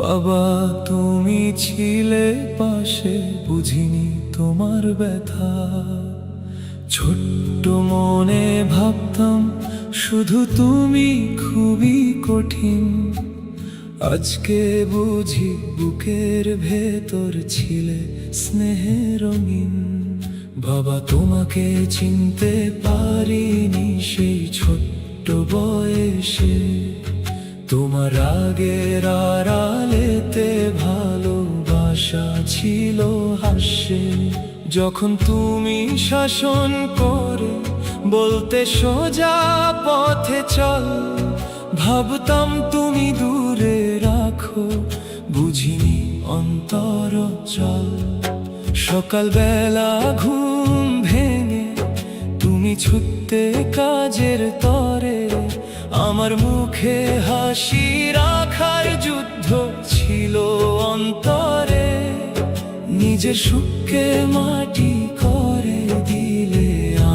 বাবা তুমি ছিলে পাশে, বুঝিনি তোমার ব্যথা। ছোট্ট মনে ভাবতাম শুধু তুমি খুবই কঠিন। আজকে বুঝি বুকের ভেতর ছিলে স্নেহে রঙিন। বাবা তোমাকে চিনতে পারিনি সেই ছোট্ট বয়সে। তোমার আগের আড়ালেতে ভালোবাসা ছিল হাসে। যখন তুমি শাসন করে বলতে সোজা পথে চল, ভাবতাম তুমি দূরে রাখো, বুঝিনি অন্তর চল। সকালবেলা ঘুম ভেঙে তুমি ছুটতে কাজের তরে, আমার মুখে হাসি রাখার যুদ্ধ ছিল অন্তরে। নিজের সুখকে মাটি করে দিলে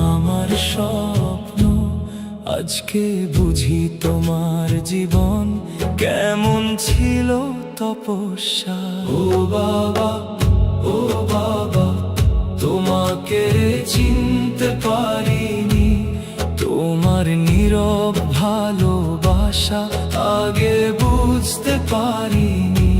আমার স্বপ্ন। আজকে বুঝি তোমার জীবন কেমন ছিল তপস্যা। ও বাবা, ও বাবা, তোমাকে চিনতে পারিনি। তোমার নীরব ভালোবাসা আগে বুঝতে পারিনি।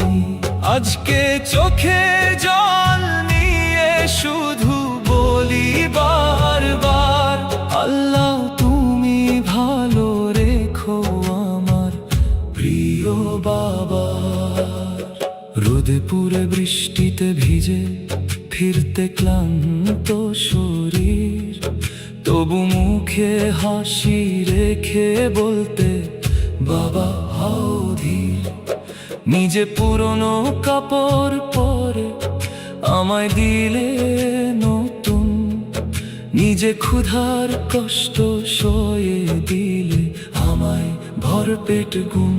আজকে চোখে জল নিয়ে শুধু বলি বারবার, আল্লাহ তুমি ভালো রেখো আমার প্রিয় বাবা। রোদে পুড়ে বৃষ্টিতে ভিজে ফিরতে ক্লান্ত শরীর, তবু মুখে হাসি রেখে বলতে বাবা হাও ধীর। নিজে পুরনো কাপড় পরে আমায় দিলে নতুন, নিজে ক্ষুধার কষ্ট সয়ে দিলে আমায় ভরপেট ঘুম।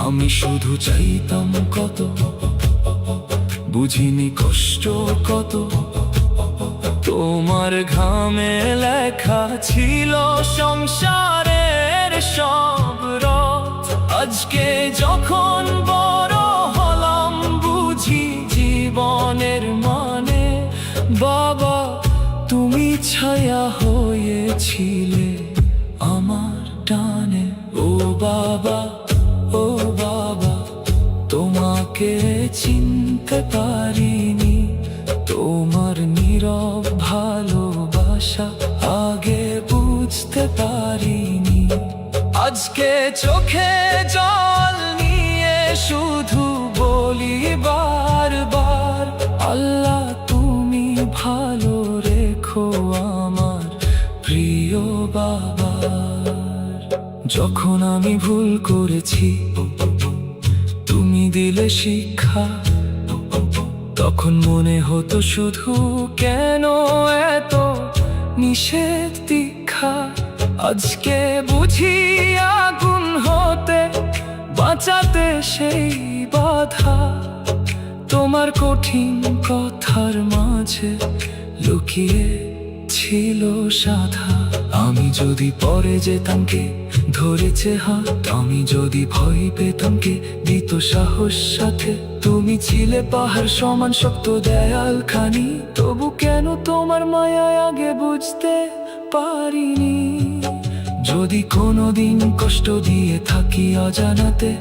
আমি শুধু চাইতাম কত, বুঝিনি কষ্ট কত। তোমার ঘামে লেখা ছিল সংসারের সব রথ। আজকে যখন বড় হলাম বুঝি জীবনের মানে। বাবা তুমি ছায়া হয়েছিলে আমার টানে। ও বাবা, ও বাবা, তোমাকে চিনতে পারিনি। তোমার নীরব ভালোবাসা আগে বুঝতে পারিনি। আজকে চোখে জল নিয়ে শুধু বলি বারবার, আল্লাহ তুমি ভালো রেখো আমার প্রিয় বাবা। যখন আমি ভুল করেছি তুমি দিলে শিক্ষা, তখন মনে হতো শুধু কেন এত নিষেধ দীক্ষা। আজকে বুঝি আগুন হতে বাঁচাতে সেই বাধা। তোমার কঠিন কথার মাঝে লুকিয়ে ছিল সাধা। আমি যদি পরে যেতাম কে ধরেছে হাত, আমি যদি ভয় পেতাম কে দিত সাহস সাথে। তুমি ছিলে পাহাড় সমান শক্ত দেয়াল খানি, তবু কেন তোমার মায়া আগে বুঝতে পারিনি। যদি কোনোদিন কষ্ট দিয়ে থাকি অজানাতে,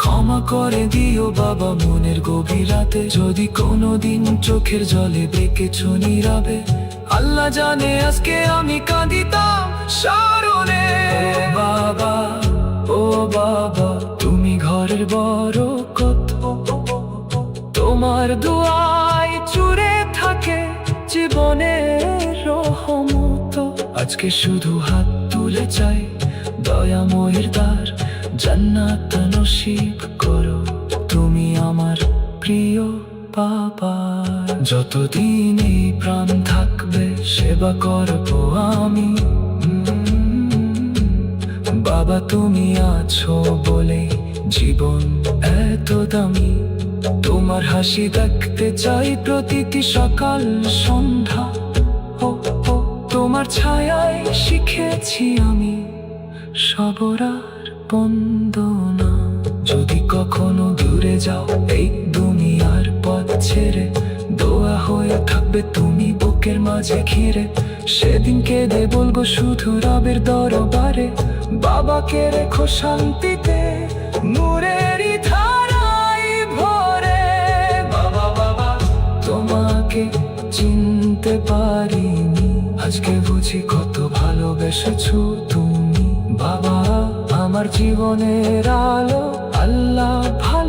ক্ষমা করে দিও বাবা মনের গভীরাতে। যদি কোনোদিন চোখের জলে বেঁকেছ নীরবে, আল্লাহ জানে আজকে আমি কাঁদিতাম স্মরণে। ও বাবা, ও বাবা, তুমি ঘরের বড় কত। তোমার দুয়ায় জুড়ে থাকে জীবনের রহমত। আজকে শুধু হাত তুলে চাই দয়াময়ের দ্বার, জান্নাত নসিব করো তুমি আমার প্রিয় বাবা। যতদিন এই প্রাণ থাকবে সেবা করবো আমি। বাবা তুমি আছো বলে জীবন এত দামি। তোমার হাসি দেখতে চাই প্রতিটি সকাল সন্ধ্যা। ও ও তোমার ছায়ায় শিখেছি আমি সবর আর বন্দনা। যদি কখনো দূরে চলে যাও এই দুনিয়ার পথ ছেড়ে, দোয়া হয়ে থাকবে তুমি বুকের মাঝে ঘিরে। সেদিন কেঁদে বলবো শুধু রবের দরবারে, বাবাকে রেখো শান্তিতে নূরেরই ধারায় ভরে। বাবা বাবা তোমাকে চিনতে পারিনি, আজকে বুঝি কত ভালোবেসেছো তুমি। বাবা আমার জীবনের আলো, আল্লাহ ভালো